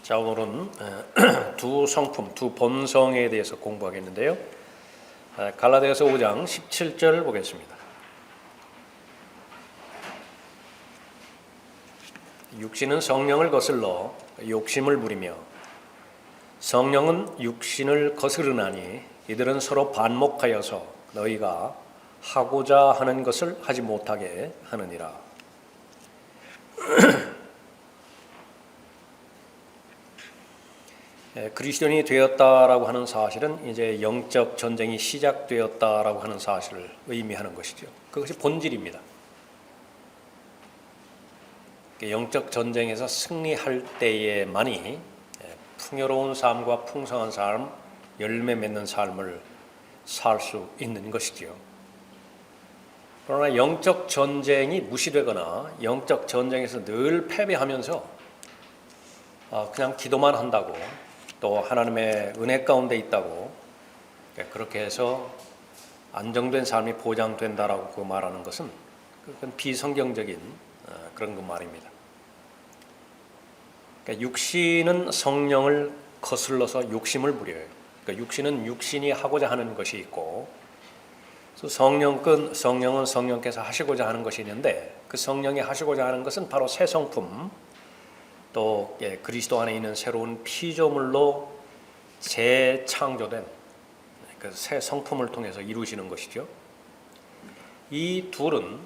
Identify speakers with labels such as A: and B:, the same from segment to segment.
A: 자, 오늘은 두 성품, 두 본성에 대해서 공부하겠는데요. 갈라디아서 5장 17절 보겠습니다. 육신은 성령을 거슬러 욕심을 부리며 성령은 육신을 거스르나니 이들은 서로 반목하여서 너희가 하고자 하는 것을 하지 못하게 하느니라. 그리스도인이 되었다라고 하는 사실은 이제 영적 전쟁이 시작되었다라고 하는 사실을 의미하는 것이죠. 그것이 본질입니다. 영적 전쟁에서 승리할 때에만이 풍요로운 삶과 풍성한 삶, 열매 맺는 삶을 살 수 있는 것이지요. 그러나 영적 전쟁이 무시되거나 영적 전쟁에서 늘 패배하면서 그냥 기도만 한다고, 또 하나님의 은혜 가운데 있다고 그렇게 해서 안정된 삶이 보장된다라고 말하는 것은 그건 비성경적인 그런 것 말입니다. 그러니까 육신은 성령을 거슬러서 욕심을 부려요. 그러니까 육신은 육신이 하고자 하는 것이 있고, 성령은 성령께서 하시고자 하는 것이 있는데, 그 성령이 하시고자 하는 것은 바로 새 성품, 또 그리스도 안에 있는 새로운 피조물로 재창조된 그 새 성품을 통해서 이루시는 것이죠. 이 둘은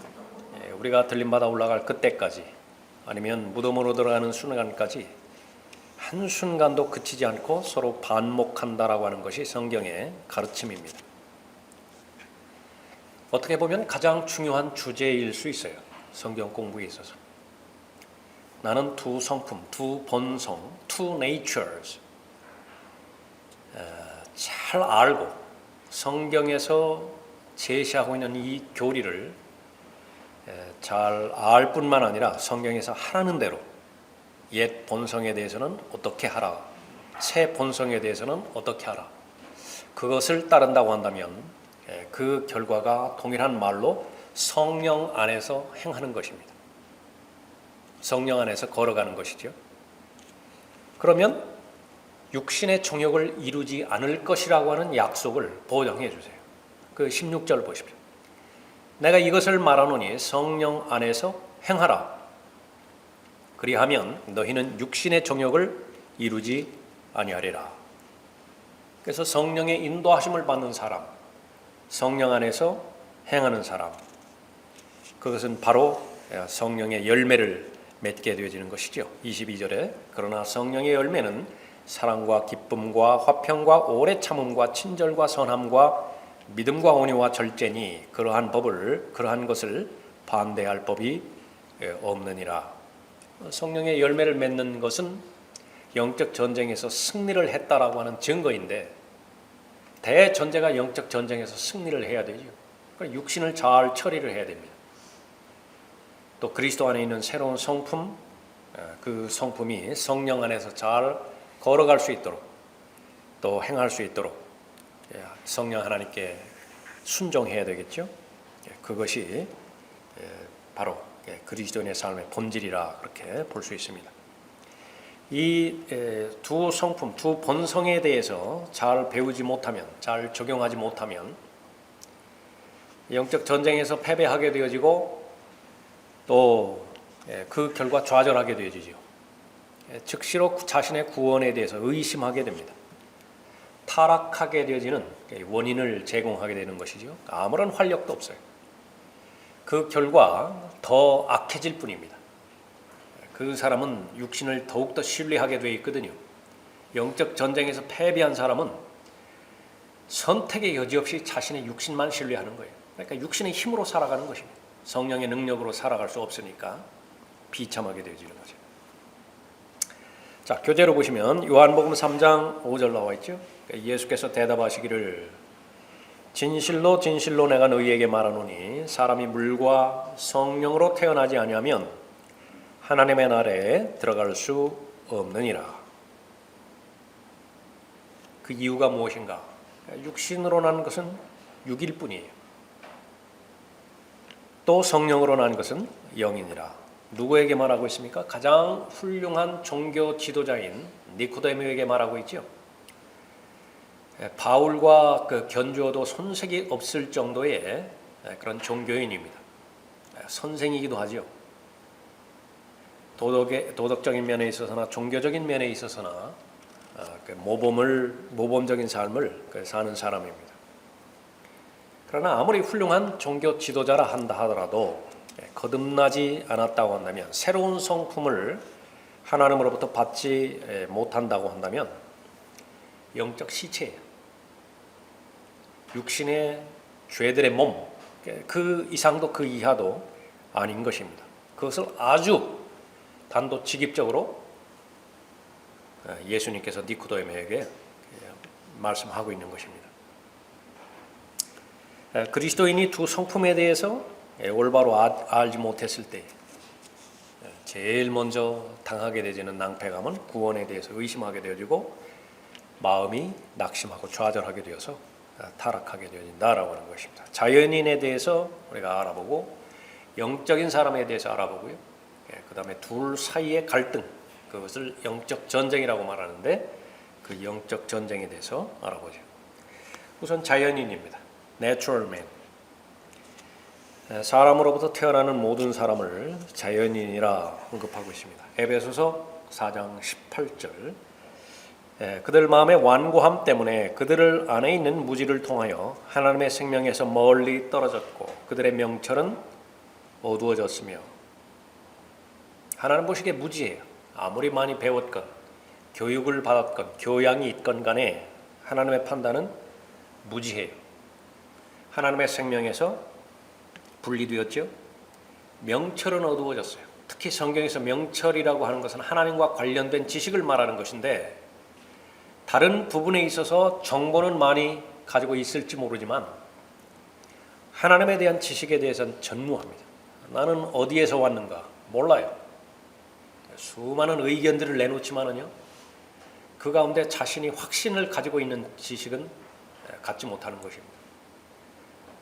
A: 우리가 들림받아 올라갈 그때까지, 아니면 무덤으로 들어가는 순간까지 한순간도 그치지 않고 서로 반목한다라고 하는 것이 성경의 가르침입니다. 어떻게 보면 가장 중요한 주제일 수 있어요. 성경 공부에 있어서. 나는 두 성품, 두 본성, two natures 잘 알고 성경에서 제시하고 있는 이 교리를 잘 알 뿐만 아니라 성경에서 하라는 대로 옛 본성에 대해서는 어떻게 하라, 새 본성에 대해서는 어떻게 하라, 그것을 따른다고 한다면 그 결과가 동일한 말로 성령 안에서 행하는 것입니다. 성령 안에서 걸어가는 것이죠. 그러면 육신의 정욕을 이루지 않을 것이라고 하는 약속을 보장해 주세요. 그 16절 보십시오. 내가 이것을 말하노니 성령 안에서 행하라. 그리하면 너희는 육신의 정욕을 이루지 아니하리라. 그래서 성령의 인도하심을 받는 사람, 성령 안에서 행하는 사람, 그것은 바로 성령의 열매를 맺게 되어지는 것이죠. 22절에 그러나 성령의 열매는 사랑과 기쁨과 화평과 오래 참음과 친절과 선함과 믿음과 온유와 절제니 그러한 것을 반대할 법이 없느니라. 성령의 열매를 맺는 것은 영적 전쟁에서 승리를 했다라고 하는 증거인데, 대전제가 영적 전쟁에서 승리를 해야 되죠. 그러니까 육신을 잘 처리를 해야 됩니다. 또 그리스도 안에 있는 새로운 성품, 그 성품이 성령 안에서 잘 걸어갈 수 있도록, 또 행할 수 있도록 성령 하나님께 순종해야 되겠죠. 그것이 바로 그리스도인의 삶의 본질이라 그렇게 볼 수 있습니다. 이 두 성품, 두 본성에 대해서 잘 배우지 못하면, 잘 적용하지 못하면 영적 전쟁에서 패배하게 되어지고, 또 그 결과 좌절하게 되어지죠. 즉시로 자신의 구원에 대해서 의심하게 됩니다. 타락하게 되어지는 원인을 제공하게 되는 것이죠. 아무런 활력도 없어요. 그 결과 더 악해질 뿐입니다. 그 사람은 육신을 더욱더 신뢰하게 되어 있거든요. 영적 전쟁에서 패배한 사람은 선택의 여지 없이 자신의 육신만 신뢰하는 거예요. 그러니까 육신의 힘으로 살아가는 것입니다. 성령의 능력으로 살아갈 수 없으니까 비참하게 되어지는 거죠. 자, 교재로 보시면 요한복음 3장 5절 나와 있죠. 예수께서 대답하시기를 진실로 진실로 내가 너희에게 말하노니 사람이 물과 성령으로 태어나지 아니하면 하나님의 나라에 들어갈 수 없느니라. 그 이유가 무엇인가? 육신으로 난 것은 육일 뿐이에요. 또 성령으로 난 것은 영이니라. 누구에게 말하고 있습니까? 가장 훌륭한 종교 지도자인 니코데모에게 말하고 있죠. 바울과 견주어도 손색이 없을 정도의 그런 종교인입니다. 선생이기도 하죠. 도덕적인 면에 있어서나 종교적인 면에 있어서나 모범적인 삶을 사는 사람입니다. 그러나 아무리 훌륭한 종교 지도자라 한다 하더라도 거듭나지 않았다고 한다면, 새로운 성품을 하나님으로부터 받지 못한다고 한다면 영적 시체예요. 육신의 죄들의 몸, 그 이상도 그 이하도 아닌 것입니다. 그것을 아주 단도직입적으로 예수님께서 니코데모에게 말씀하고 있는 것입니다. 그리스도인이 두 성품에 대해서 올바로 알지 못했을 때 제일 먼저 당하게 되지는 낭패감은 구원에 대해서 의심하게 되어지고 마음이 낙심하고 좌절하게 되어서 타락하게 되어진다라고 하는 것입니다. 자연인에 대해서 우리가 알아보고 영적인 사람에 대해서 알아보고요. 그 다음에 둘 사이의 갈등, 그것을 영적 전쟁이라고 말하는데 그 영적 전쟁에 대해서 알아보죠. 우선 자연인입니다. Natural man. 사람으로부터 태어나는 모든 사람을 자연인이라 언급하고 있습니다. 에베소서 4장 18절. 그들 마음의 완고함 때문에 그들 안에 있는 무지를 통하여 하나님의 생명에서 멀리 떨어졌고 그들의 명철은 어두워졌으며. 하나님 보시기에 무지해요. 아무리 많이 배웠건 교육을 받았건 교양이 있건 간에 하나님의 판단은 무지해요. 하나님의 생명에서 분리되었죠. 명철은 어두워졌어요. 특히 성경에서 명철이라고 하는 것은 하나님과 관련된 지식을 말하는 것인데, 다른 부분에 있어서 정보는 많이 가지고 있을지 모르지만 하나님에 대한 지식에 대해서는 전무합니다. 나는 어디에서 왔는가 몰라요. 수많은 의견들을 내놓지만은요, 그 가운데 자신이 확신을 가지고 있는 지식은 갖지 못하는 것입니다.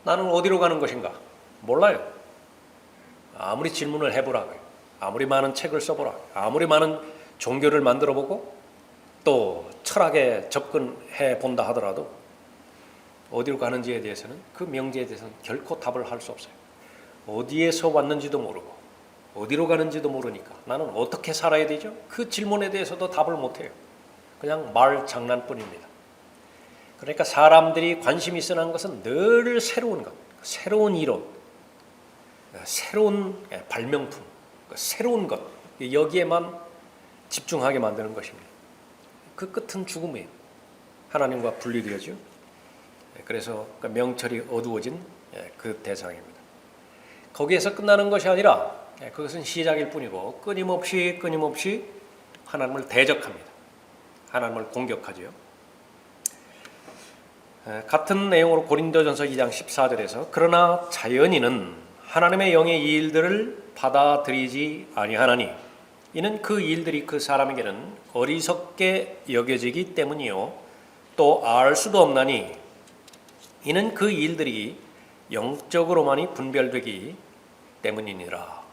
A: 나는 어디로 가는 것인가 몰라요. 아무리 질문을 해보라고요. 아무리 많은 책을 써보라고요. 아무리 많은 종교를 만들어보고 또 철학에 접근해 본다 하더라도 어디로 가는지에 대해서는, 그 명제에 대해서는 결코 답을 할 수 없어요. 어디에서 왔는지도 모르고 어디로 가는지도 모르니까 나는 어떻게 살아야 되죠? 그 질문에 대해서도 답을 못해요. 그냥 말 장난뿐입니다. 그러니까 사람들이 관심이 있어 하는 것은 늘 새로운 것, 새로운 이론, 새로운 발명품, 새로운 것, 여기에만 집중하게 만드는 것입니다. 그 끝은 죽음이에요. 하나님과 분리되어져. 그래서 명철이 어두워진 그 대상입니다. 거기에서 끝나는 것이 아니라 그것은 시작일 뿐이고 끊임없이 하나님을 대적합니다. 하나님을 공격하지요. 같은 내용으로 고린도전서 2장 14절에서 그러나 자연인은 하나님의 영의 일들을 받아들이지 아니하나니 이는 그 일들이 그 사람에게는 어리석게 여겨지기 때문이요 또 알 수도 없나니 이는 그 일들이 영적으로만이 분별되기 때문이니라.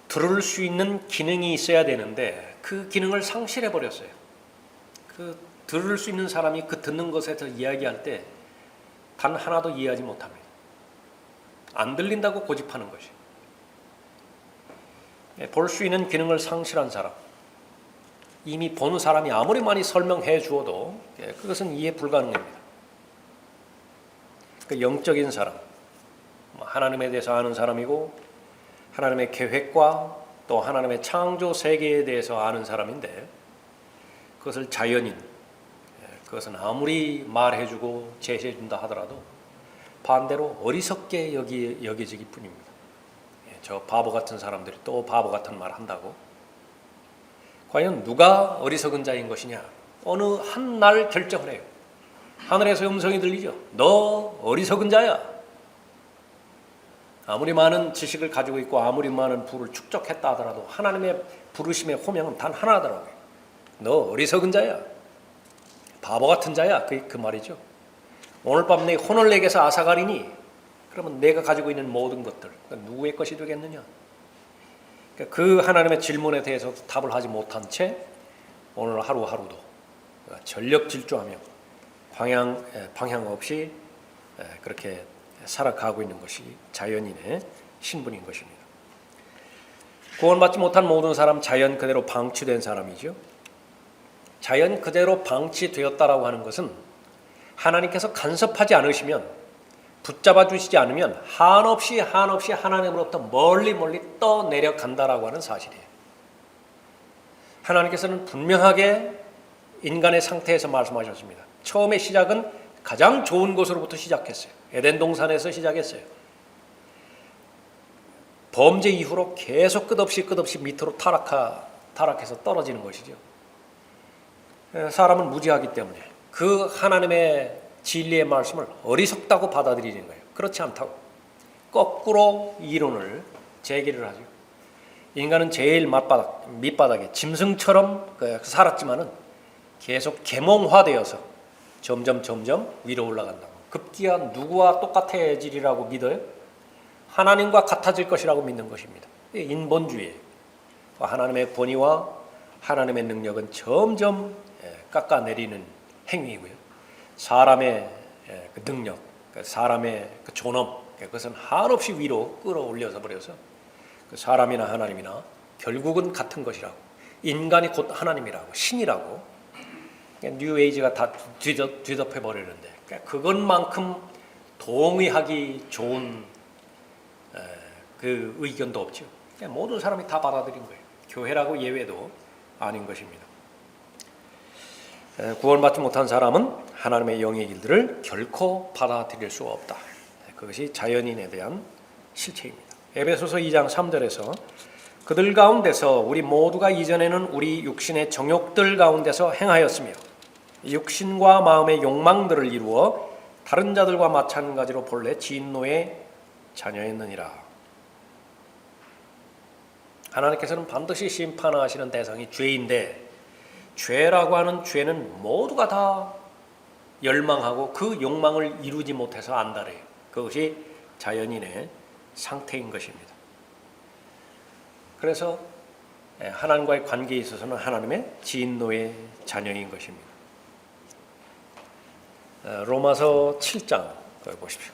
A: 들을 수 있는 기능이 있어야 되는데 그 기능을 상실해 버렸어요. 그 들을 수 있는 사람이 그 듣는 것에서 이야기할 때 단 하나도 이해하지 못합니다. 안 들린다고 고집하는 것이. 볼 수 있는 기능을 상실한 사람, 이미 본 사람이 아무리 많이 설명해 주어도 그것은 이해 불가능합니다. 그 영적인 사람, 하나님에 대해서 아는 사람이고 하나님의 계획과 또 하나님의 창조 세계에 대해서 아는 사람인데 그것을 자연인, 그것은 아무리 말해주고 제시해준다 하더라도 반대로 어리석게 여겨지기 뿐입니다. 저 바보 같은 사람들이 또 바보 같은 말 한다고. 과연 누가 어리석은 자인 것이냐? 어느 한 날 결정을 해요. 하늘에서 음성이 들리죠. 너 어리석은 자야. 아무리 많은 지식을 가지고 있고 아무리 많은 부를 축적했다 하더라도 하나님의 부르심의 호명은 단 하나더라고요. 너 어리석은 자야. 바보 같은 자야. 그 말이죠. 오늘 밤 내 혼을 내게서 앗아가리니 그러면 내가 가지고 있는 모든 것들 누구의 것이 되겠느냐? 그 하나님의 질문에 대해서 답을 하지 못한 채 오늘 하루하루도 전력 질주하며 방향 없이 그렇게 살아가고 있는 것이 자연인의 신분인 것입니다. 구원받지 못한 모든 사람, 자연 그대로 방치된 사람이죠. 자연 그대로 방치되었다라고 하는 것은 하나님께서 간섭하지 않으시면, 붙잡아 주시지 않으면 한없이 하나님으로부터 멀리 떠내려간다라고 하는 사실이에요. 하나님께서는 분명하게 인간의 상태에서 말씀하셨습니다. 처음에 시작은 가장 좋은 곳으로부터 시작했어요. 에덴 동산에서 시작했어요. 범죄 이후로 계속 끝없이 밑으로 타락해서 떨어지는 것이죠. 사람은 무지하기 때문에 그 하나님의 진리의 말씀을 어리석다고 받아들이는 거예요. 그렇지 않다고 거꾸로 이론을 제기를 하죠. 인간은 제일 밑바닥에 짐승처럼 살았지만은 계속 계몽화되어서 점점 위로 올라간다고. 급기야 누구와 똑같아지리라고 믿어요? 하나님과 같아질 것이라고 믿는 것입니다. 인본주의. 하나님의 권위와 하나님의 능력은 점점 깎아내리는 행위이고요. 사람의 그 능력, 사람의 그 존엄, 그것은 한없이 위로 끌어올려서 버려서 사람이나 하나님이나 결국은 같은 것이라고, 인간이 곧 하나님이라고, 신이라고 뉴에이지가 다 뒤덮여 버리는데, 그것만큼 동의하기 좋은 그 의견도 없죠. 모든 사람이 다 받아들인 거예요. 교회라고 예외도 아닌 것입니다. 구원받지 못한 사람은 하나님의 영의 일들을 결코 받아들일 수 없다. 그것이 자연인에 대한 실체입니다. 에베소서 2장 3절에서 그들 가운데서 우리 모두가 이전에는 우리 육신의 정욕들 가운데서 행하였으며 육신과 마음의 욕망들을 이루어 다른 자들과 마찬가지로 본래 진노의 자녀였느니라. 하나님께서는 반드시 심판하시는 대상이 죄인데, 죄라고 하는 죄는 모두가 다 열망하고 그 욕망을 이루지 못해서 안달해요. 그것이 자연인의 상태인 것입니다. 그래서 하나님과의 관계에 있어서는 하나님의 진노의 자녀인 것입니다. 로마서 7장 보십시오.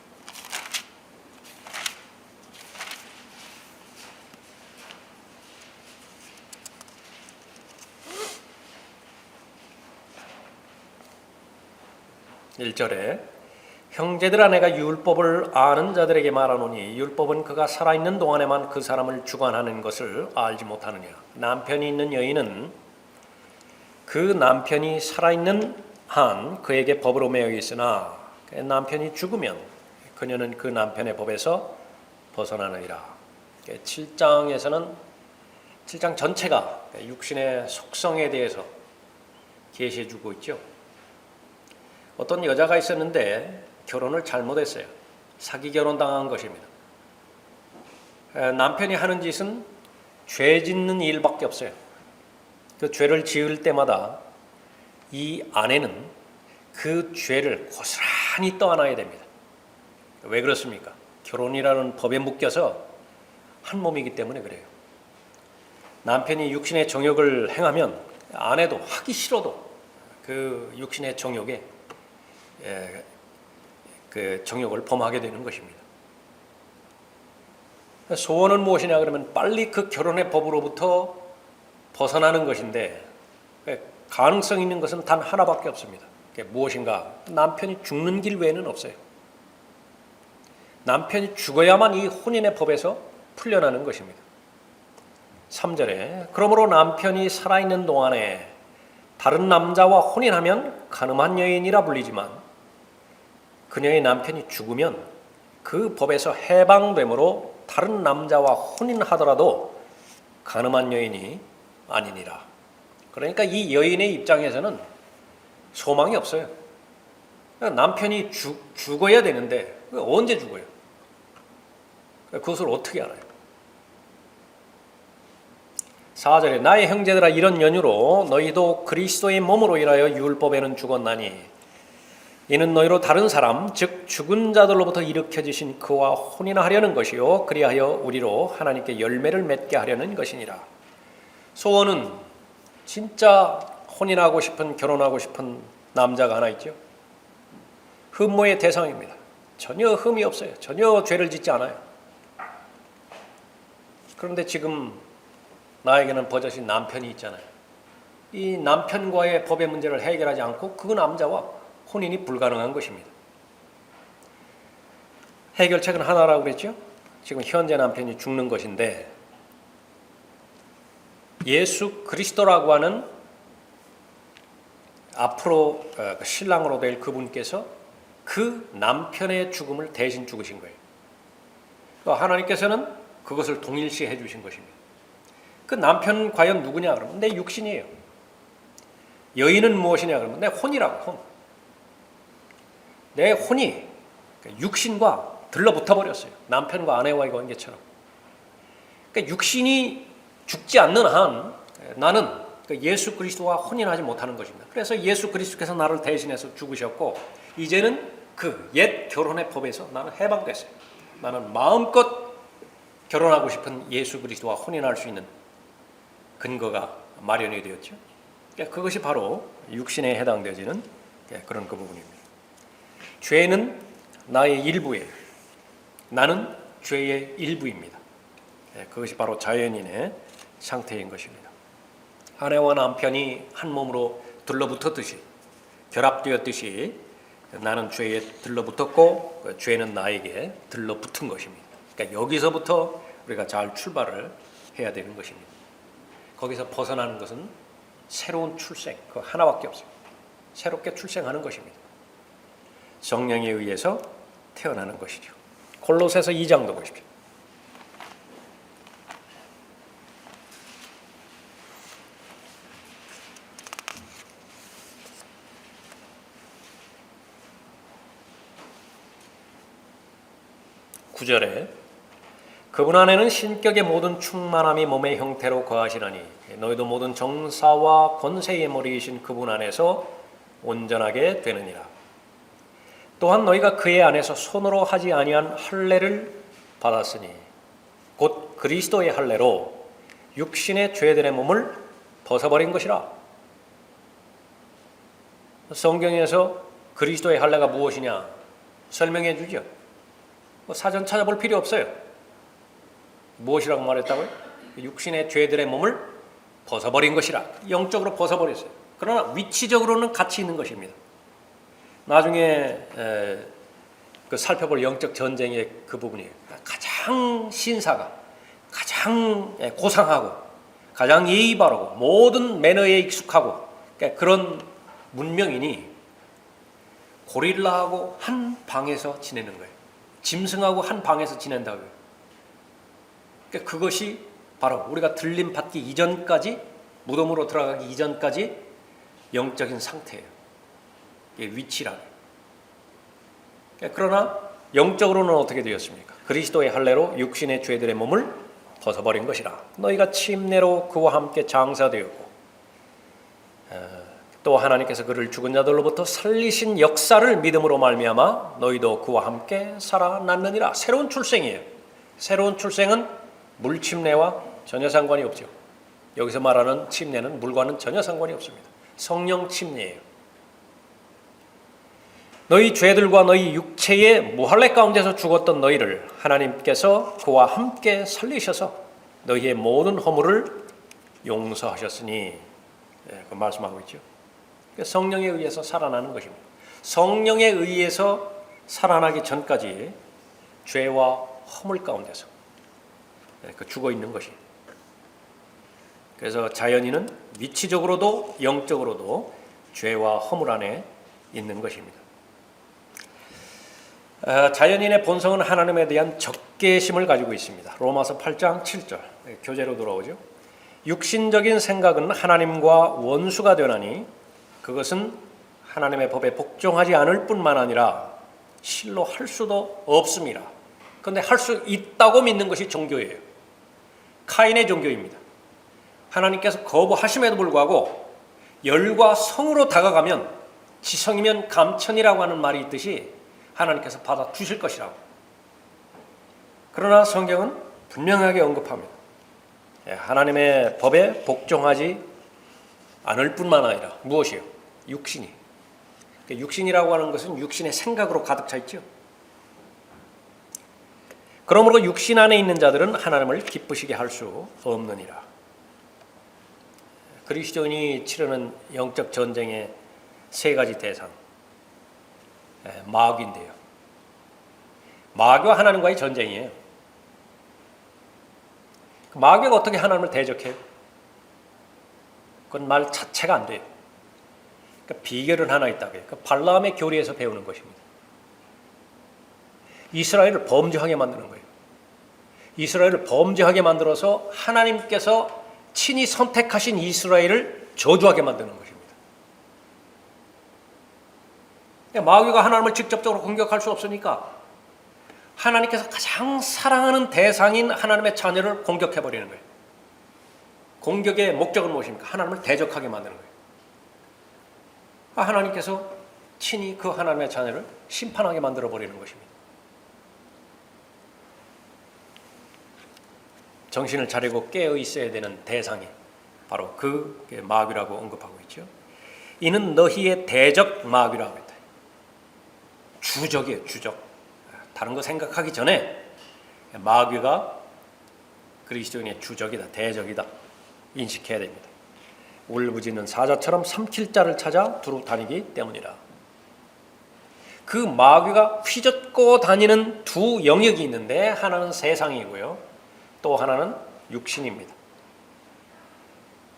A: (1절에) 형제들아, 내가 율법을 아는 자들에게 말하노니 율법은 그가 살아있는 동안에만 그 사람을 주관하는 것을 알지 못하느냐. 남편이 있는 여인은 그 남편이 살아있는 한 그에게 법으로 매여 있으나 남편이 죽으면 그녀는 그 남편의 법에서 벗어나느니라. 7장에서는 7장 전체가 육신의 속성에 대해서 계시해 주고 있죠. 어떤 여자가 있었는데 결혼을 잘못했어요. 사기 결혼 당한 것입니다. 남편이 하는 짓은 죄 짓는 일밖에 없어요. 그 죄를 지을 때마다 이 아내는 그 죄를 고스란히 떠안아야 됩니다. 왜 그렇습니까? 결혼이라는 법에 묶여서 한 몸이기 때문에 그래요. 남편이 육신의 정욕을 행하면 아내도 하기 싫어도 그 육신의 정욕에 그 정욕을 범하게 되는 것입니다. 소원은 무엇이냐 그러면 빨리 그 결혼의 법으로부터 벗어나는 것인데, 가능성 있는 것은 단 하나밖에 없습니다. 그게 무엇인가? 남편이 죽는 길 외에는 없어요. 남편이 죽어야만 이 혼인의 법에서 풀려나는 것입니다. 3절에 그러므로 남편이 살아있는 동안에 다른 남자와 혼인하면 간음한 여인이라 불리지만 그녀의 남편이 죽으면 그 법에서 해방되므로 다른 남자와 혼인하더라도 간음한 여인이 아니니라. 그러니까 이 여인의 입장에서는 소망이 없어요. 남편이 죽어야 되는데 언제 죽어요? 그것을 어떻게 알아요? 4절에 나의 형제들아, 이런 연유로 너희도 그리스도의 몸으로 인하여 율법에는 죽었나니 이는 너희로 다른 사람 즉 죽은 자들로부터 일으켜지신 그와 혼인하려는 것이요 그리하여 우리로 하나님께 열매를 맺게 하려는 것이니라. 소원은 진짜 혼인하고 싶은, 결혼하고 싶은 남자가 하나 있죠. 흠모의 대상입니다. 전혀 흠이 없어요. 전혀 죄를 짓지 않아요. 그런데 지금 나에게는 버젓이 남편이 있잖아요. 이 남편과의 법의 문제를 해결하지 않고 그 남자와 혼인이 불가능한 것입니다. 해결책은 하나라고 그랬죠. 지금 현재 남편이 죽는 것인데 예수 그리스도라고 하는 앞으로 신랑으로 될 그분께서 그 남편의 죽음을 대신 죽으신 거예요. 하나님께서는 그것을 동일시해 주신 것입니다. 그 남편 과연 누구냐 그러면 내 육신이에요. 여인은 무엇이냐 그러면 내 혼이라고. 혼. 내 혼이 육신과 들러붙어 버렸어요. 남편과 아내와의 관계처럼. 그러니까 육신이 죽지 않는 한 나는 예수 그리스도와 혼인하지 못하는 것입니다. 그래서 예수 그리스도께서 나를 대신해서 죽으셨고 이제는 그 옛 결혼의 법에서 나는 해방됐어요. 나는 마음껏 결혼하고 싶은 예수 그리스도와 혼인할 수 있는 근거가 마련이 되었죠. 그것이 바로 육신에 해당되어지는 그런 그 부분입니다. 죄는 나의 일부예요. 나는 죄의 일부입니다. 그것이 바로 자연인의 상태인 것입니다. 아내와 남편이 한 몸으로 들러붙었듯이 결합되었듯이 나는 죄에 들러붙었고 죄는 나에게 들러붙은 것입니다. 그러니까 여기서부터 우리가 잘 출발을 해야 되는 것입니다. 거기서 벗어나는 것은 새로운 출생, 그 하나밖에 없어요. 새롭게 출생하는 것입니다. 성령에 의해서 태어나는 것이죠. 골로새서 2장도 보십시오. (9절에) 그분 안에는 신격의 모든 충만함이 몸의 형태로 거하시나니 너희도 모든 정사와 권세의 머리이신 그분 안에서 온전하게 되느니라. 또한 너희가 그의 안에서 손으로 하지 아니한 할례를 받았으니 곧 그리스도의 할례로 육신의 죄들의 몸을 벗어버린 것이라. 성경에서 그리스도의 할례가 무엇이냐 설명해 주죠. 사전 찾아볼 필요 없어요. 무엇이라고 말했다고요? 육신의 죄들의 몸을 벗어버린 것이라. 영적으로 벗어버렸어요. 그러나 위치적으로는 같이 있는 것입니다. 나중에 그 살펴볼 영적 전쟁의 그 부분이에요. 가장 신사가 가장 고상하고 가장 예의 바르고 모든 매너에 익숙하고 그런 문명인이 고릴라하고 한 방에서 지내는 거예요. 짐승하고 한 방에서 지낸다고요. 그것이 바로 우리가 들림 받기 이전까지, 무덤으로 들어가기 이전까지 영적인 상태예요. 위치라고. 그러나 영적으로는 어떻게 되었습니까? 그리스도의 할례로 육신의 죄들의 몸을 벗어버린 것이라. 너희가 침례로 그와 함께 장사되었고 또 하나님께서 그를 죽은 자들로부터 살리신 역사를 믿음으로 말미암아 너희도 그와 함께 살아났느니라. 새로운 출생이에요. 새로운 출생은 물 침례와 전혀 상관이 없죠. 여기서 말하는 침례는 물과는 전혀 상관이 없습니다. 성령 침례예요. 너희 죄들과 너희 육체의 무할례 가운데서 죽었던 너희를 하나님께서 그와 함께 살리셔서 너희의 모든 허물을 용서하셨으니 그 말씀하고 있죠. 성령에 의해서 살아나는 것입니다. 성령에 의해서 살아나기 전까지 죄와 허물 가운데서 죽어 있는 것이. 그래서 자연인은 위치적으로도 영적으로도 죄와 허물 안에 있는 것입니다. 자연인의 본성은 하나님에 대한 적개심을 가지고 있습니다. 로마서 8장 7절 교재로 돌아오죠. 육신적인 생각은 하나님과 원수가 되나니 그것은 하나님의 법에 복종하지 않을 뿐만 아니라 실로 할 수도 없습니다. 그런데 할 수 있다고 믿는 것이 종교예요. 카인의 종교입니다. 하나님께서 거부하심에도 불구하고 열과 성으로 다가가면 지성이면 감천이라고 하는 말이 있듯이 하나님께서 받아 주실 것이라고. 그러나 성경은 분명하게 언급합니다. 하나님의 법에 복종하지 않을 뿐만 아니라 무엇이요? 육신이. 육신이라고 하는 것은 육신의 생각으로 가득 차 있죠. 그러므로 육신 안에 있는 자들은 하나님을 기쁘시게 할 수 없느니라. 그리스도인이 치르는 영적 전쟁의 세 가지 대상, 마귀인데요. 마귀와 하나님과의 전쟁이에요. 마귀가 어떻게 하나님을 대적해요? 그건 말 자체가 안 돼요. 그러니까 비결은 하나 있다고요. 그러니까 발람의 교리에서 배우는 것입니다. 이스라엘을 범죄하게 만드는 거예요. 이스라엘을 범죄하게 만들어서 하나님께서 친히 선택하신 이스라엘을 저주하게 만드는 것입니다. 마귀가 하나님을 직접적으로 공격할 수 없으니까 하나님께서 가장 사랑하는 대상인 하나님의 자녀를 공격해버리는 거예요. 공격의 목적은 무엇입니까? 하나님을 대적하게 만드는 거예요. 하나님께서 친히 그 하나님의 자녀를 심판하게 만들어버리는 것입니다. 정신을 차리고 깨어 있어야 되는 대상이 바로 그 마귀라고 언급하고 있죠. 이는 너희의 대적 마귀라고 했다. 주적이에요, 주적. 다른 거 생각하기 전에 마귀가 그리스도인의 주적이다, 대적이다 인식해야 됩니다. 울부짖는 사자처럼 삼킬 자를 찾아 두루 다니기 때문이라. 그 마귀가 휘젓고 다니는 두 영역이 있는데 하나는 세상이고요. 또 하나는 육신입니다.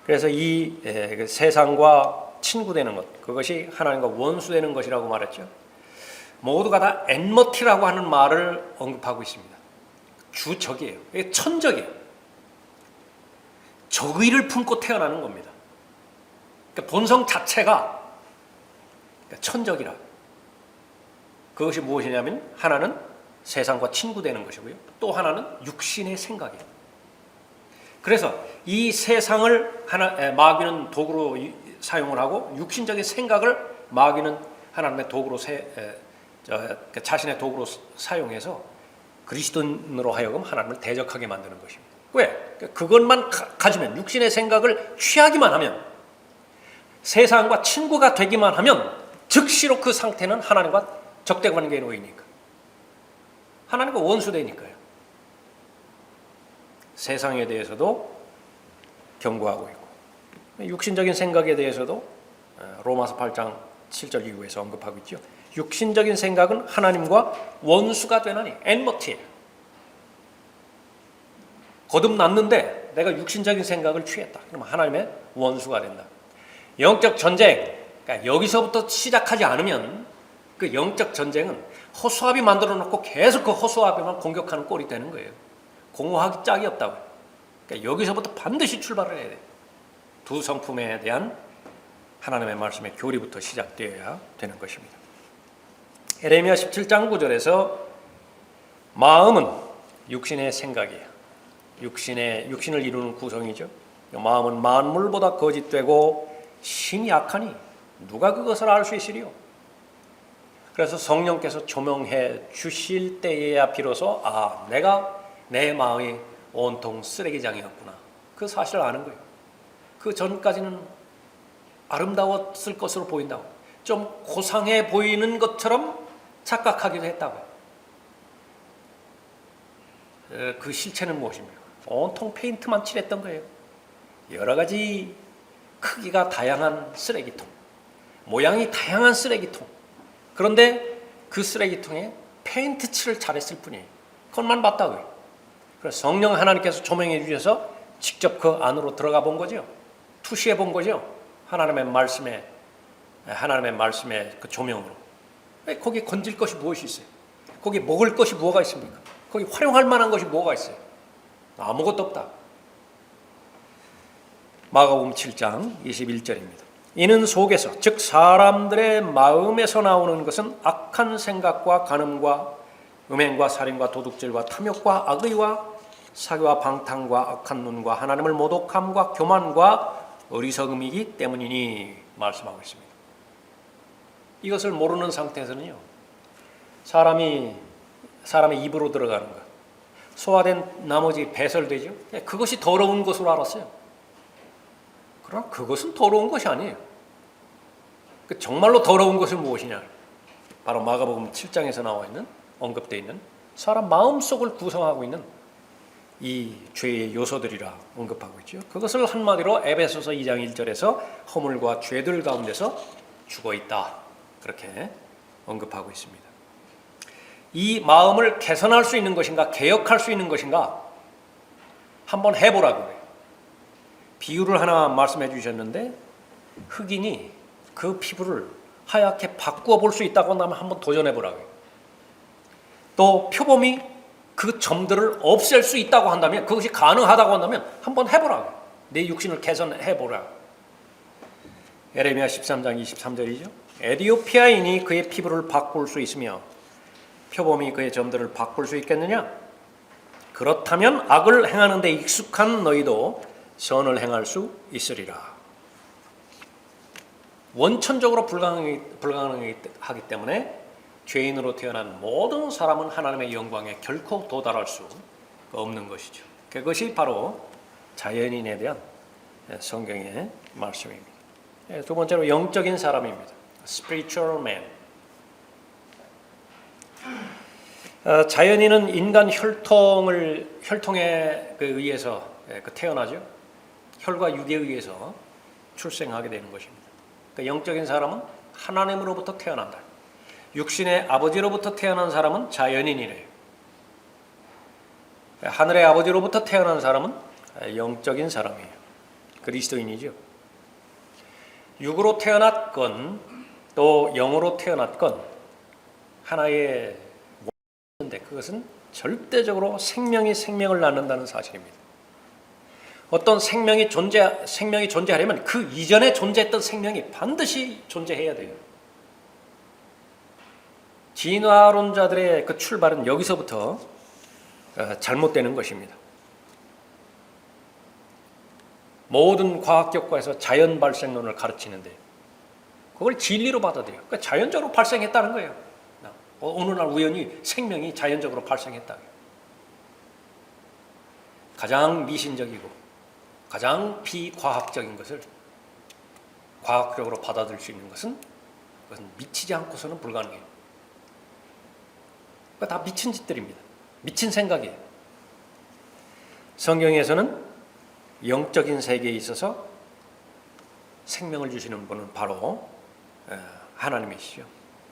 A: 그래서 이 세상과 친구되는 것, 그것이 하나님과 원수되는 것이라고 말했죠. 모두가 다 엔머티라고 하는 말을 언급하고 있습니다. 주적이에요. 천적이에요. 적의를 품고 태어나는 겁니다. 그러니까 본성 자체가 천적이라. 그것이 무엇이냐면 하나는 세상과 친구되는 것이고요. 또 하나는 육신의 생각이에요. 그래서 이 세상을 마귀는 도구로 사용을 하고 육신적인 생각을 마귀는 하나님의 도구로 자신의 도구로 사용해서 그리스도인으로 하여금 하나님을 대적하게 만드는 것입니다. 왜? 그것만 가지면 육신의 생각을 취하기만 하면 세상과 친구가 되기만 하면 즉시로 그 상태는 하나님과 적대 관계에 놓이니까 하나님과 원수되니까요. 세상에 대해서도 경고하고 있고 육신적인 생각에 대해서도 로마서 8장 7절 이후에서 언급하고 있죠. 육신적인 생각은 하나님과 원수가 되나니 엔머티예요. 거듭났는데 내가 육신적인 생각을 취했다. 그러면 하나님의 원수가 된다. 영적 전쟁, 그러니까 여기서부터 시작하지 않으면 그 영적 전쟁은 허수아비 만들어 놓고 계속 그 허수아비만 공격하는 꼴이 되는 거예요. 공허하기 짝이 없다고요. 그러니까 여기서부터 반드시 출발을 해야 돼요. 두 성품에 대한 하나님의 말씀의 교리부터 시작되어야 되는 것입니다. 에레미야 17장 9절에서 마음은 육신의 생각이에요. 육신을 이루는 구성이죠. 마음은 만물보다 거짓되고 심히 악하니 누가 그것을 알 수 있으리요? 그래서 성령께서 조명해 주실 때에야 비로소 내가 내 마음이 온통 쓰레기장이었구나. 그 사실을 아는 거예요. 그 전까지는 아름다웠을 것으로 보인다고. 좀 고상해 보이는 것처럼 착각하기도 했다고요. 그 실체는 무엇입니까? 온통 페인트만 칠했던 거예요. 여러 가지 크기가 다양한 쓰레기통, 모양이 다양한 쓰레기통. 그런데 그 쓰레기통에 페인트 칠을 잘했을 뿐이에요. 그것만 봤다고요. 그래서 성령 하나님께서 조명해 주셔서 직접 그 안으로 들어가 본 거죠. 투시해 본 거죠. 하나님의 말씀의 그 조명으로. 거기 건질 것이 무엇이 있어요? 거기 먹을 것이 뭐가 있습니까? 거기 활용할 만한 것이 뭐가 있어요? 아무것도 없다. 마가복음 7장 21절입니다. 이는 속에서 즉 사람들의 마음에서 나오는 것은 악한 생각과 간음과 음행과 살인과 도둑질과 탐욕과 악의와 사기와 방탕과 악한 눈과 하나님을 모독함과 교만과 어리석음이기 때문이니 말씀하고 있습니다. 이것을 모르는 상태에서는요, 사람의 입으로 들어가는 것, 소화된 나머지 배설되죠. 그것이 더러운 것으로 알았어요. 그러나 그것은 더러운 것이 아니에요. 정말로 더러운 것은 무엇이냐? 바로 마가복음 7장에서 나와 있는, 언급되어 있는 사람 마음속을 구성하고 있는 이 죄의 요소들이라 언급하고 있죠. 그것을 한마디로 에베소서 2장 1절에서 허물과 죄들 가운데서 죽어있다, 그렇게 언급하고 있습니다. 이 마음을 개선할 수 있는 것인가, 개혁할 수 있는 것인가, 한번 해보라고 해요. 비유를 하나 말씀해 주셨는데, 흑인이 그 피부를 하얗게 바꾸어 볼 수 있다고 한다면 한번 도전해 보라고 해요. 또 표범이 그 점들을 없앨 수 있다고 한다면, 그것이 가능하다고 한다면 한번 해보라고 해요. 내 육신을 개선해 보라고. 에레미야 13장 23절이죠. 에디오피아인이 그의 피부를 바꿀 수 있으며 표범이 그의 점들을 바꿀 수 있겠느냐? 그렇다면 악을 행하는 데 익숙한 너희도 선을 행할 수 있으리라. 원천적으로 불가능하기 때문에 죄인으로 태어난 모든 사람은 하나님의 영광에 결코 도달할 수 없는 것이죠. 그것이 바로 자연인에 대한 성경의 말씀입니다. 두 번째로 영적인 사람입니다. Spiritual man. 자연인은 인간 혈통에 의해서 태어나죠. 혈과 육에 의해서 출생하게 되는 것입니다. 영적인 사람은 하나님으로부터 태어난다. 육신의 아버지로부터 태어난 사람은 자연인이래요. 하늘의 아버지로부터 태어난 사람은 영적인 사람이에요. 그리스도인이죠. 육으로 태어났건 또 영으로 태어났건 하나의 모습인데, 그것은 절대적으로 생명이 생명을 낳는다는 사실입니다. 어떤 생명이 존재하려면 그 이전에 존재했던 생명이 반드시 존재해야 돼요. 진화론자들의 그 출발은 여기서부터 잘못되는 것입니다. 모든 과학교과에서 자연 발생론을 가르치는데 그걸 진리로 받아들여요. 그러니까 자연적으로 발생했다는 거예요. 어느 날 우연히 생명이 자연적으로 발생했다. 가장 미신적이고 가장 비과학적인 것을 과학적으로 받아들일 수 있는 것은, 그것은 미치지 않고서는 불가능해요. 그러니까 다 미친 짓들입니다. 미친 생각이에요. 성경에서는 영적인 세계에 있어서 생명을 주시는 분은 바로 하나님이시죠.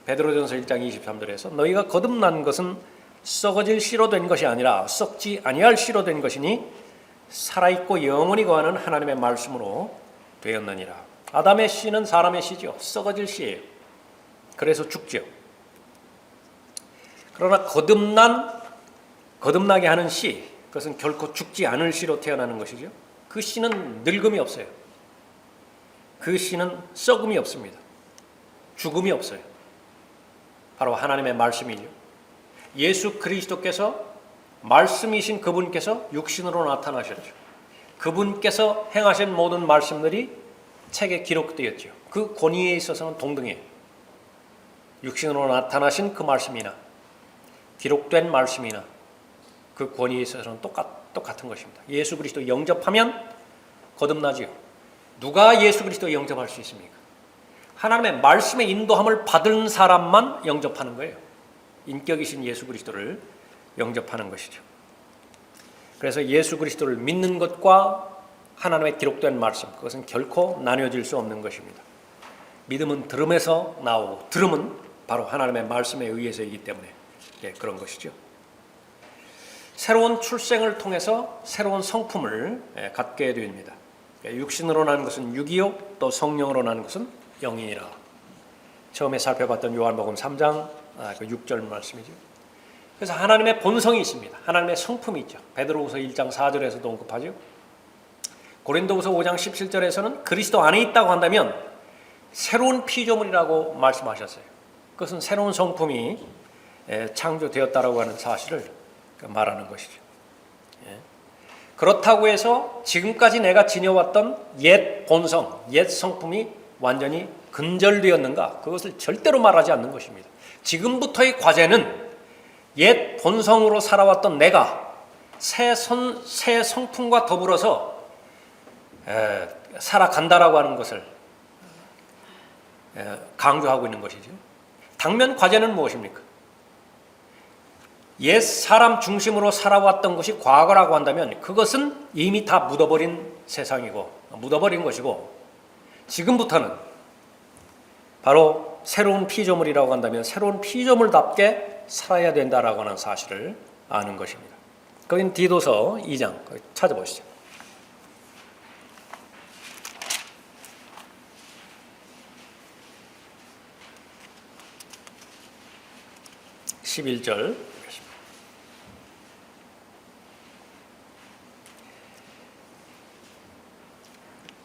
A: 베드로전서 1장 23절에서 너희가 거듭난 것은 썩어질 씨로 된 것이 아니라 썩지 아니할 씨로 된 것이니 살아있고 영원히 거하는 하나님의 말씀으로 되었느니라. 아담의 씨는 사람의 씨죠. 썩어질 씨예요. 그래서 죽죠. 그러나 거듭나게 하는 씨, 그것은 결코 죽지 않을 씨로 태어나는 것이죠. 그 씨는 늙음이 없어요. 그 씨는 썩음이 없습니다. 죽음이 없어요. 바로 하나님의 말씀이죠. 예수 그리스도께서, 말씀이신 그분께서 육신으로 나타나셨죠. 그분께서 행하신 모든 말씀들이 책에 기록되었죠. 그 권위에 있어서는 동등해요. 육신으로 나타나신 그 말씀이나 기록된 말씀이나 그 권위에 있어서는 똑같은 것입니다. 예수 그리스도 영접하면 거듭나지요. 누가 예수 그리스도 영접할 수 있습니까? 하나님의 말씀의 인도함을 받은 사람만 영접하는 거예요. 인격이신 예수 그리스도를 영접하는 것이죠. 그래서 예수 그리스도를 믿는 것과 하나님의 기록된 말씀, 그것은 결코 나뉘어질 수 없는 것입니다. 믿음은 들음에서 나오고 들음은 바로 하나님의 말씀에 의해서이기 때문에 그런 것이죠. 새로운 출생을 통해서 새로운 성품을 갖게 됩니다. 육신으로 난 것은 육이요, 또 성령으로 난 것은 영이니라. 처음에 살펴봤던 요한복음 3장 6절 말씀이죠. 그래서 하나님의 본성이 있습니다. 하나님의 성품이 있죠. 베드로후서 1장 4절에서도 언급하죠. 고린도후서 5장 17절에서는 그리스도 안에 있다고 한다면 새로운 피조물이라고 말씀하셨어요. 그것은 새로운 성품이 창조되었다라고 하는 사실을 말하는 것이죠. 그렇다고 해서 지금까지 내가 지녀왔던 옛 본성, 옛 성품이 완전히 근절되었는가? 그것을 절대로 말하지 않는 것입니다. 지금부터의 과제는 옛 본성으로 살아왔던 내가 새 성품과 더불어서 살아간다라고 하는 것을 강조하고 있는 것이죠. 당면 과제는 무엇입니까? 옛 사람 중심으로 살아왔던 것이 과거라고 한다면 그것은 이미 다 묻어버린 세상이고 묻어버린 것이고, 지금부터는 바로 새로운 피조물이라고 한다면 새로운 피조물답게 살아야 된다라고 하는 사실을 아는 것입니다. 거긴 디도서 2장 찾아보시죠. 11절.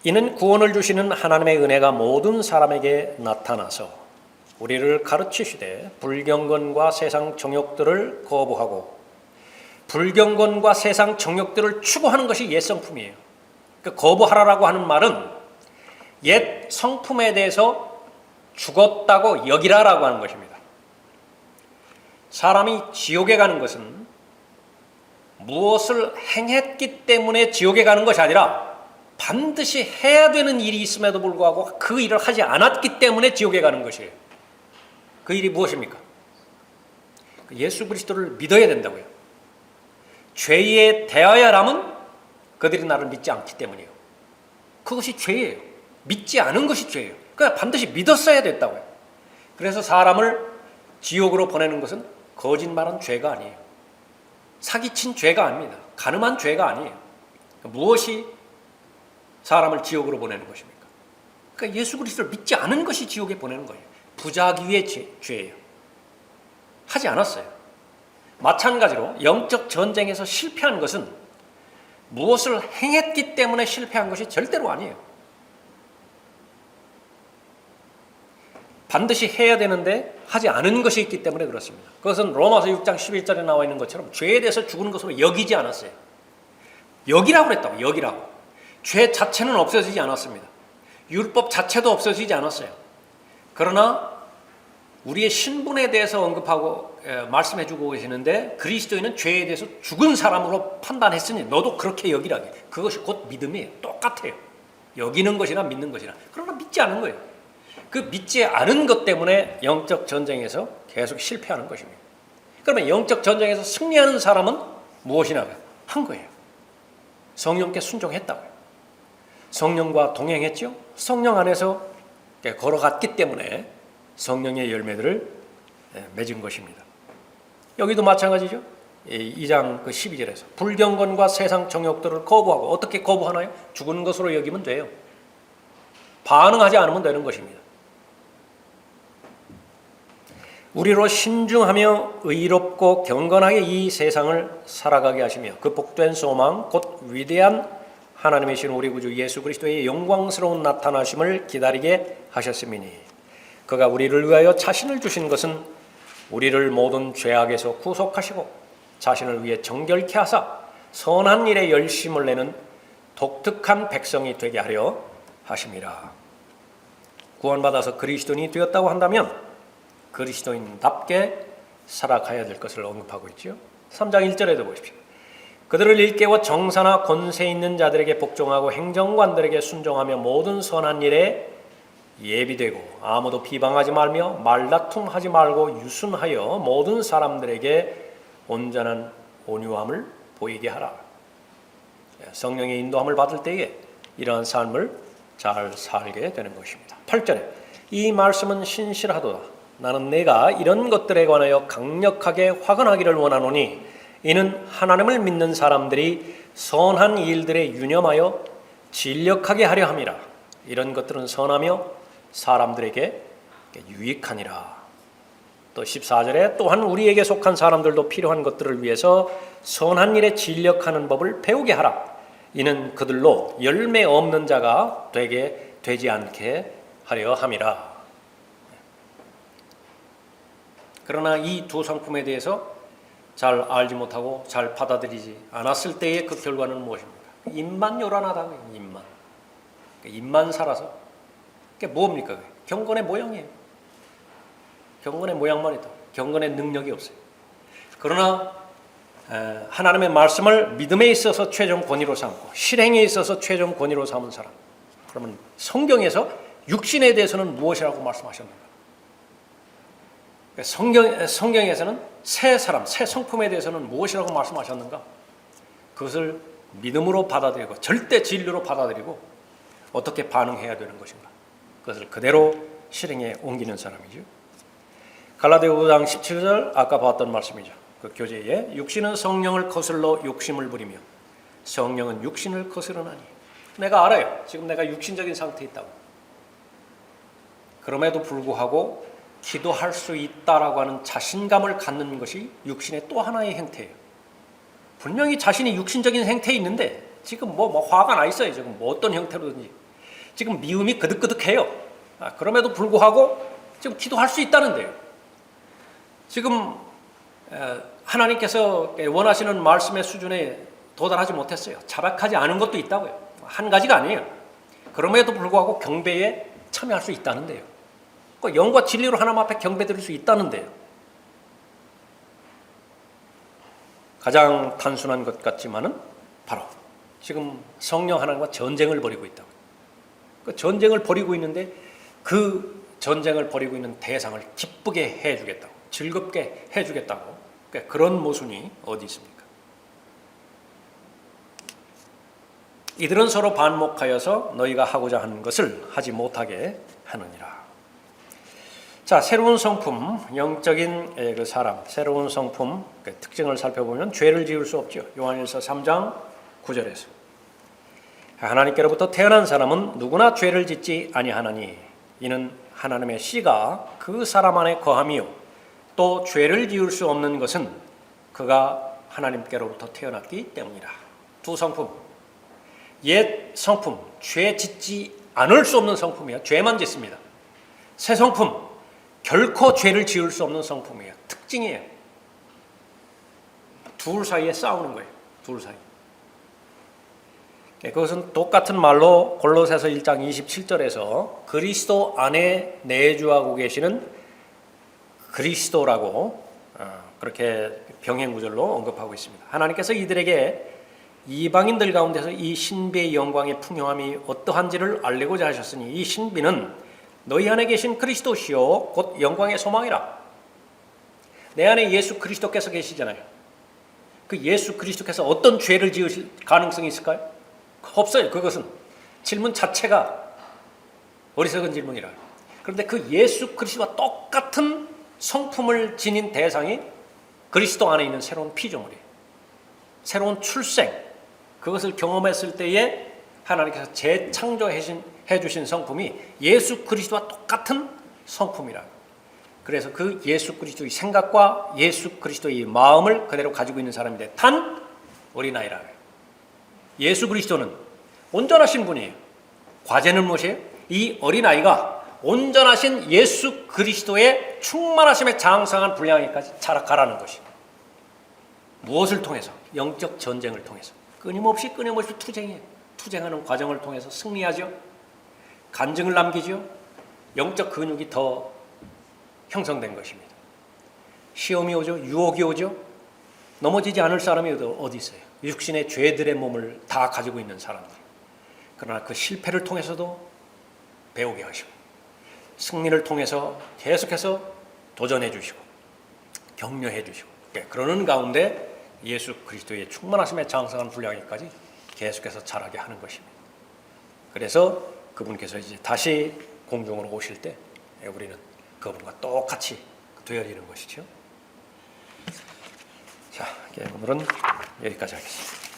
A: 이는 구원을 주시는 하나님의 은혜가 모든 사람에게 나타나서 우리를 가르치시되 불경건과 세상 정욕들을 거부하고, 불경건과 세상 정욕들을 추구하는 것이 옛 성품이에요. 그러니까 거부하라라고 하는 말은 옛 성품에 대해서 죽었다고 여기라라고 하는 것입니다. 사람이 지옥에 가는 것은 무엇을 행했기 때문에 지옥에 가는 것이 아니라 반드시 해야 되는 일이 있음에도 불구하고 그 일을 하지 않았기 때문에 지옥에 가는 것이에요. 그 일이 무엇입니까? 예수 그리스도를 믿어야 된다고요. 죄에 대하여 남은 그들이 나를 믿지 않기 때문이에요. 그것이 죄예요. 믿지 않은 것이 죄예요. 그러니까 반드시 믿었어야 됐다고요. 그래서 사람을 지옥으로 보내는 것은 거짓말한 죄가 아니에요. 사기친 죄가 아닙니다. 간음한 죄가 아니에요. 무엇이 사람을 지옥으로 보내는 것입니까? 그러니까 예수 그리스도를 믿지 않은 것이 지옥에 보내는 거예요. 부자하기 위해 죄예요. 하지 않았어요. 마찬가지로 영적 전쟁에서 실패한 것은 무엇을 행했기 때문에 실패한 것이 절대로 아니에요. 반드시 해야 되는데 하지 않은 것이 있기 때문에 그렇습니다. 그것은 로마서 6장 11절에 나와 있는 것처럼 죄에 대해서 죽은 것으로 여기지 않았어요. 여기라고 그랬다고. 여기라고. 죄 자체는 없어지지 않았습니다. 율법 자체도 없어지지 않았어요. 그러나 우리의 신분에 대해서 언급하고 말씀해주고 계시는데, 그리스도인은 죄에 대해서 죽은 사람으로 판단했으니 너도 그렇게 여기라. 그것이 곧 믿음이에요. 똑같아요. 여기는 것이나 믿는 것이나. 그러나 믿지 않은 거예요. 그 믿지 않은 것 때문에 영적 전쟁에서 계속 실패하는 것입니다. 그러면 영적 전쟁에서 승리하는 사람은 무엇이나 한 거예요. 성령께 순종했다고요. 성령과 동행했죠. 성령 안에서 걸어갔기 때문에 성령의 열매들을 맺은 것입니다. 여기도 마찬가지죠. 2장 12절에서 불경건과 세상 정욕들을 거부하고, 어떻게 거부하나요? 죽은 것으로 여기면 돼요. 반응하지 않으면 되는 것입니다. 우리로 신중하며 의롭고 경건하게 이 세상을 살아가게 하시며 그 복된 소망 곧 위대한 하나님이신 우리 구주 예수 그리스도의 영광스러운 나타나심을 기다리게 하셨음이니, 그가 우리를 위하여 자신을 주신 것은 우리를 모든 죄악에서 구속하시고 자신을 위해 정결케 하사 선한 일에 열심을 내는 독특한 백성이 되게 하려 하심이라. 구원받아서 그리스도인이 되었다고 한다면 그리스도인답게 살아가야 될 것을 언급하고 있죠. 3장 1절에도 보십시오. 그들을 일깨워 정사나 권세 있는 자들에게 복종하고 행정관들에게 순종하며 모든 선한 일에 예비되고 아무도 비방하지 말며 말다툼하지 말고 유순하여 모든 사람들에게 온전한 온유함을 보이게 하라. 성령의 인도함을 받을 때에 이러한 삶을 잘 살게 되는 것입니다. 8절에 이 말씀은 신실하도다. 나는 내가 이런 것들에 관하여 강력하게 화근하기를 원하노니 이는 하나님을 믿는 사람들이 선한 일들에 유념하여 진력하게 하려 함이라. 이런 것들은 선하며 사람들에게 유익하니라. 또 14절에 또한 우리에게 속한 사람들도 필요한 것들을 위해서 선한 일에 진력하는 법을 배우게 하라. 이는 그들로 열매 없는 자가 되지 않게 하려 함이라. 그러나 이 두 성품에 대해서 잘 알지 못하고 잘 받아들이지 않았을 때의 그 결과는 무엇입니까? 입만 요란하다고요. 입만 살아서. 그게 뭡니까? 경건의 모양이에요. 경건의 모양만 있다. 경건의 능력이 없어요. 그러나 하나님의 말씀을 믿음에 있어서 최종 권위로 삼고 실행에 있어서 최종 권위로 삼은 사람. 그러면 성경에서 육신에 대해서는 무엇이라고 말씀하셨는가? 성경에서는 새 사람, 새 성품에 대해서는 무엇이라고 말씀하셨는가? 그것을 믿음으로 받아들이고 절대 진리로 받아들이고 어떻게 반응해야 되는 것인가? 그것을 그대로 실행에 옮기는 사람이죠. 갈라디아 5장 17절 아까 봤던 말씀이죠. 그 교재에 육신은 성령을 거슬러 욕심을 부리며 성령은 육신을 거스르나니. 내가 알아요. 지금 내가 육신적인 상태에 있다고. 그럼에도 불구하고 기도할 수 있다라고 하는 자신감을 갖는 것이 육신의 또 하나의 행태예요. 분명히 자신이 육신적인 행태에 있는데 지금 뭐 화가 나 있어요. 지금 뭐 어떤 형태로든지 지금 미움이 그득그득해요. 그럼에도 불구하고 지금 기도할 수 있다는데요. 지금 하나님께서 원하시는 말씀의 수준에 도달하지 못했어요. 자박하지 않은 것도 있다고요. 한 가지가 아니에요. 그럼에도 불구하고 경배에 참여할 수 있다는데요. 영과 진리로 하나님 앞에 경배드릴 수 있다는데요. 가장 단순한 것 같지만은 바로 지금 성령 하나님과 전쟁을 벌이고 있다고. 그 전쟁을 벌이고 있는데 그 전쟁을 벌이고 있는 대상을 기쁘게 해주겠다고, 즐겁게 해주겠다고. 그런 모순이 어디 있습니까? 이들은 서로 반목하여서 너희가 하고자 하는 것을 하지 못하게 하느니라. 자, 새로운 성품, 영적인 그 사람, 새로운 성품 그 특징을 살펴보면 죄를 지을 수 없죠. 요한일서 3장 9절에서 하나님께로부터 태어난 사람은 누구나 죄를 짓지 아니하나니 이는 하나님의 씨가 그 사람 안에 거함이요 또 죄를 지을 수 없는 것은 그가 하나님께로부터 태어났기 때문이라. 두 성품, 옛 성품, 죄 짓지 않을 수 없는 성품이에요. 죄만 짓습니다. 새 성품, 결코 죄를 지을 수 없는 성품이에요. 특징이에요. 둘 사이에 싸우는 거예요. 둘 사이. 그것은 똑같은 말로 골로새서 1장 27절에서 그리스도 안에 내주하고 계시는 그리스도라고 그렇게 병행구절로 언급하고 있습니다. 하나님께서 이들에게 이방인들 가운데서 이 신비의 영광의 풍요함이 어떠한지를 알리고자 하셨으니 이 신비는 너희 안에 계신 그리스도시요 곧 영광의 소망이라. 내 안에 예수 그리스도께서 계시잖아요. 그 예수 그리스도께서 어떤 죄를 지으실 가능성이 있을까요? 없어요. 그것은 질문 자체가 어리석은 질문이라. 그런데 그 예수 그리스도와 똑같은 성품을 지닌 대상이 그리스도 안에 있는 새로운 피조물이에요. 새로운 출생, 그것을 경험했을 때에 하나님께서 재창조해 주신 성품이 예수 그리스도와 똑같은 성품이라. 그래서 그 예수 그리스도의 생각과 예수 그리스도의 마음을 그대로 가지고 있는 사람인데 단 어린아이라. 예수 그리스도는 온전하신 분이에요. 과제는 무엇이에요? 이 어린아이가 온전하신 예수 그리스도의 충만하심에 장성한 분량에까지 자라가라는 것이. 무엇을 통해서? 영적 전쟁을 통해서. 끊임없이 투쟁해요. 투쟁하는 과정을 통해서 승리하죠. 간증을 남기죠. 영적 근육이 더 형성된 것입니다. 시험이 오죠. 유혹이 오죠. 넘어지지 않을 사람이 어디 있어요? 육신의 죄들의 몸을 다 가지고 있는 사람들. 그러나 그 실패를 통해서도 배우게 하시고 승리를 통해서 계속해서 도전해 주시고 격려해 주시고 그러는 가운데 예수 그리스도의 충만하심에 장성한 분량에까지 계속해서 자라게 하는 것입니다. 그래서 그분께서 이제 다시 공중으로 오실 때 우리는 그분과 똑같이 되어지는 것이죠. 자, 오늘은 여기까지 하겠습니다.